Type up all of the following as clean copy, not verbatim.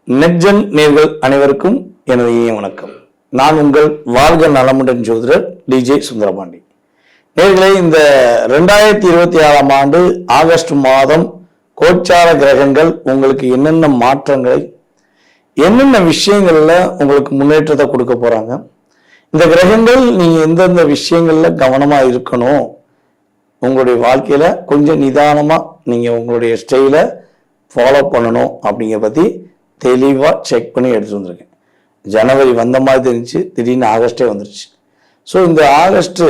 நெட்ஜென் நேர்கள் அனைவருக்கும் எனது இனிய வணக்கம். நான் உங்கள் வாழ்க நலமுடன் ஜோதிடர் டிஜே சுந்தரபாண்டி. நேர்களே, இந்த 2026ஆம் ஆண்டு ஆகஸ்ட் மாதம் கோச்சார கிரகங்கள் உங்களுக்கு என்னென்ன மாற்றங்களை, என்னென்ன விஷயங்கள்ல உங்களுக்கு முன்னேற்றத்தை கொடுக்க போறாங்க, இந்த கிரகங்கள் நீங்க எந்தெந்த விஷயங்கள்ல கவனமா இருக்கணும், உங்களுடைய வாழ்க்கையில கொஞ்சம் நிதானமா நீங்க உங்களுடைய ஸ்டைலை ஃபாலோ பண்ணணும் அப்படிங்கிற பத்தி தெளிவா செக் பண்ணி எடுத்துட்டு வந்திருக்கேன். ஜனவரி வந்த மாதிரி தெரிஞ்சு திடீர்னு ஆகஸ்டே வந்துருச்சு. ஸோ இந்த ஆகஸ்ட்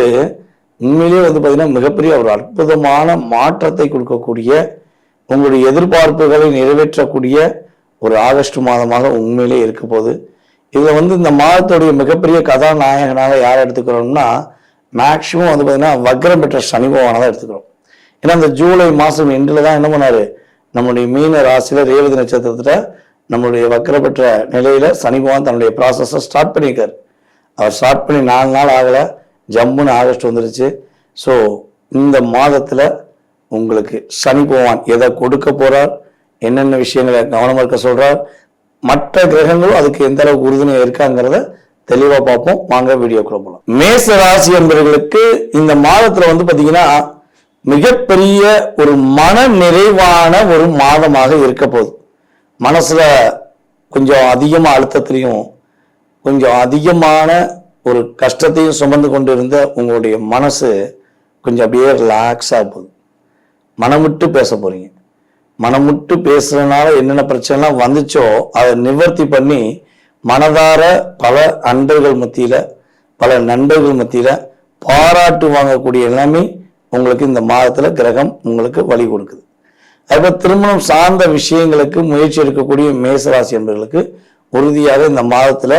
உண்மையிலேயே பார்த்தீங்கன்னா மிகப்பெரிய ஒரு அற்புதமான மாற்றத்தை கொடுக்கக்கூடிய, உங்களுடைய எதிர்பார்ப்புகளை நிறைவேற்றக்கூடிய ஒரு ஆகஸ்ட் மாதமாக உண்மையிலே இருக்க போகுது. இதில் இந்த மாதத்துடைய மிகப்பெரிய கதாநாயகனாக யாரை எடுத்துக்கிறோம்னா, மேக்சிமம் பார்த்தீங்கன்னா வக்ரம் பெற்ற சனி பகவானை தான் எடுத்துக்கிறோம். ஏன்னா இந்த ஜூலை மாதம் எண்டில் தான் என்ன பண்ணாரு, நம்முடைய மீன ராசியில ரேவதி நட்சத்திரத்துல நம்மளுடைய வக்ர பெற்ற நிலையில சனி பகவான் தன்னுடைய ப்ராசஸை ஸ்டார்ட் பண்ணியிருக்காரு. அவர் ஸ்டார்ட் பண்ணி 4 நாள் ஆகலை, ஜம்முன்னு ஆகஸ்ட் வந்துருச்சு. ஸோ இந்த மாதத்துல உங்களுக்கு சனி பகவான் எதை கொடுக்க போறார், என்னென்ன விஷயங்களை கவனமா இருக்க சொல்றார், மற்ற கிரகங்களும் அதுக்கு எந்த அளவுக்கு உறுதுணையா இருக்காங்கிறத தெளிவா பார்ப்போம். வாங்க வீடியோக்குள்ள போகலாம். மேச ராசி என்பவர்களுக்கு இந்த மாதத்துல பாத்தீங்கன்னா மிகப்பெரிய ஒரு மன நிறைவான ஒரு மாதமாக இருக்க போகுது. மனசுல கொஞ்சம் அதிகமா அழுத்தத்திலையும் கொஞ்சம் அதிகமான ஒரு கஷ்டத்தையும் சுமந்து கொண்டு இருந்த உங்களுடைய மனசு கொஞ்சம் அப்படியே ரிலாக்ஸா போகுது. மனமுட்டு பேச போறீங்க. மனமுட்டு பேசுறதுனால என்னென்ன பிரச்சனைலாம் வந்துச்சோ அதை நிவர்த்தி பண்ணி மனதார பல நண்பர்கள் மத்தியில பாராட்டு வாங்கக்கூடிய எல்லாமே உங்களுக்கு இந்த மாதத்துல கிரகம் உங்களுக்கு வழி கொடுக்குது. அதுபோல திருமணம் சார்ந்த விஷயங்களுக்கு முயற்சி எடுக்கக்கூடிய மேசராசி என்பவர்களுக்கு உறுதியாக இந்த மாதத்துல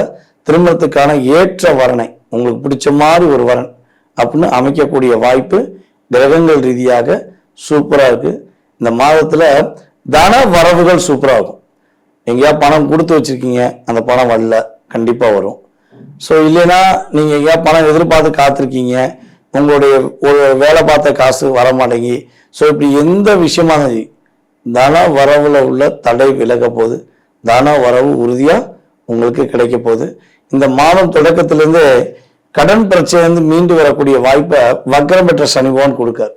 திருமணத்துக்கான ஏற்ற வரனை, உங்களுக்கு பிடிச்ச மாதிரி ஒரு வரன் அப்படின்னு அமைக்கக்கூடிய வாய்ப்பு கிரகங்கள் ரீதியாக சூப்பரா இருக்கு. இந்த மாதத்துல தன வரவுகள் சூப்பரா இருக்கும். எங்கேயா பணம் கொடுத்து வச்சிருக்கீங்க, அந்த பணம் வரல, கண்டிப்பா வரும். ஸோ இல்லைன்னா நீங்க எங்கேயா பணம் எதிர்பார்த்து காத்திருக்கீங்க, உங்களுடைய ஒரு வேலை பார்த்த காசு வர மாட்டேங்கி, ஸோ இப்படி எந்த விஷயமா தன வரவுல உள்ள தடை விலக போகுது. தன வரவு உறுதியா உங்களுக்கு கிடைக்க போகுது. இந்த மாதம் தொடக்கத்திலிருந்து கடன் பிரச்சனை மீண்டு வரக்கூடிய வாய்ப்பை வக்ரம் பெற்ற சனி பகவான் கொடுக்கார்.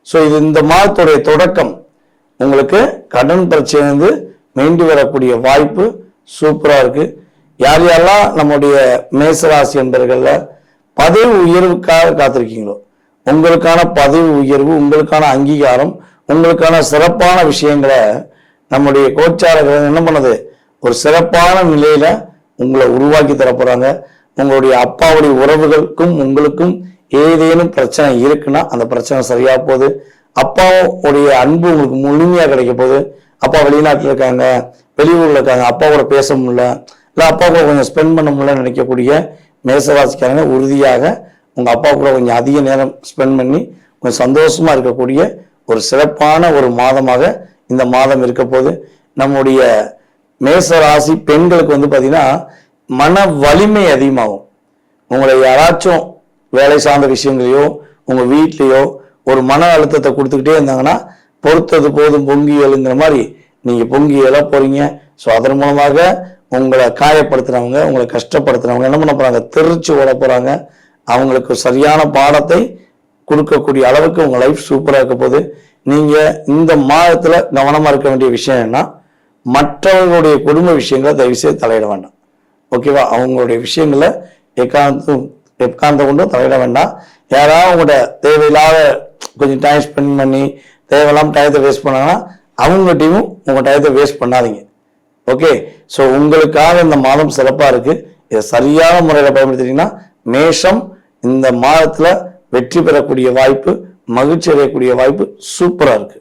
ஸோ இது இந்த மாதத்துடைய தொடக்கம். உங்களுக்கு கடன் பிரச்சனை மீண்டு வரக்கூடிய வாய்ப்பு சூப்பரா இருக்கு. யார் யாரெல்லாம் நம்முடைய மேசராசி என்பவர்கள்ல பதவி உயர்வுக்காக காத்திருக்கீங்களோ, உங்களுக்கான பதவி உயர்வு, உங்களுக்கான அங்கீகாரம், உங்களுக்கான சிறப்பான விஷயங்களை நம்முடைய கோச்சாரர்கள் என்ன பண்ணுது, ஒரு சிறப்பான நிலையில உங்களை உருவாக்கி தரப்போறாங்க. உங்களுடைய அப்பாவுடைய உறவுகளுக்கும் உங்களுக்கும் ஏதேனும் பிரச்சனை இருக்குன்னா அந்த பிரச்சனை சரியா போகுது. அப்பாவுடைய அன்பு உங்களுக்கு முழுமையா கிடைக்க போகுது. அப்பா வெளிநாட்டில் இருக்காங்க, வெளியூர்ல இருக்காங்க, அப்பாவோட பேச முடியல, இல்லை அப்பாவோட கொஞ்சம் ஸ்பெண்ட் பண்ண முடியலன்னு நினைக்கக்கூடிய மேசராசிக்காரங்க உறுதியாக உங்க அப்பா கூட கொஞ்சம் அதிக நேரம் ஸ்பெண்ட் பண்ணி கொஞ்சம் சந்தோஷமா இருக்கக்கூடிய ஒரு சிறப்பான ஒரு மாதமாக இந்த மாதம் இருக்க போது. நம்முடைய மேசராசி பெண்களுக்கு பாத்தீங்கன்னா மன வலிமை அதிகமாகும். உங்களை யாராச்சும் வேலை சார்ந்த விஷயங்களையோ உங்க வீட்லயோ ஒரு மன அழுத்தத்தை கொடுத்துக்கிட்டே இருந்தாங்கன்னா பொறுத்தது போதும் பொங்கி எழுங்கிற மாதிரி நீங்க பொங்கி எழ போறீங்க. ஸோ அதன் மூலமாக உங்களை காயப்படுத்துறவங்க, உங்களை கஷ்டப்படுத்துறவங்க என்ன பண்ண போறாங்க, தெரிச்சு ஓட போறாங்க. அவங்களுக்கு சரியான பாடத்தை கொடுக்கக்கூடிய அளவுக்கு உங்க லைஃப் சூப்பரா இருக்க போகுது. நீங்க இந்த மாதத்துல கவனமா இருக்க வேண்டிய விஷயம் என்ன, மற்றவர்களுடைய குடும்ப விஷயங்களை தயவு செய்து தலையிட வேண்டாம். ஓகேவா? அவங்களுடைய விஷயங்களை எக்காந்தம் கொண்டும் தலையிட வேண்டாம். யாராவது உங்களோட தேவையில்லாத கொஞ்சம் டைம் ஸ்பெண்ட் பண்ணி தேவையில்லாம டயத்தை வேஸ்ட் பண்ணாங்கன்னா அவங்ககிட்டையும் உங்க டயத்தை வேஸ்ட் பண்ணாதீங்க. ஓகே? ஸோ உங்களுக்காக இந்த மாதம் சிறப்பா இருக்கு. இதை சரியான முறையில் பயன்படுத்திட்டீங்கன்னா மேஷம் இந்த மாதத்துல வெற்றி பெறக்கூடிய வாய்ப்பு, மகிழ்ச்சி அடையக்கூடிய வாய்ப்பு சூப்பரா இருக்கு.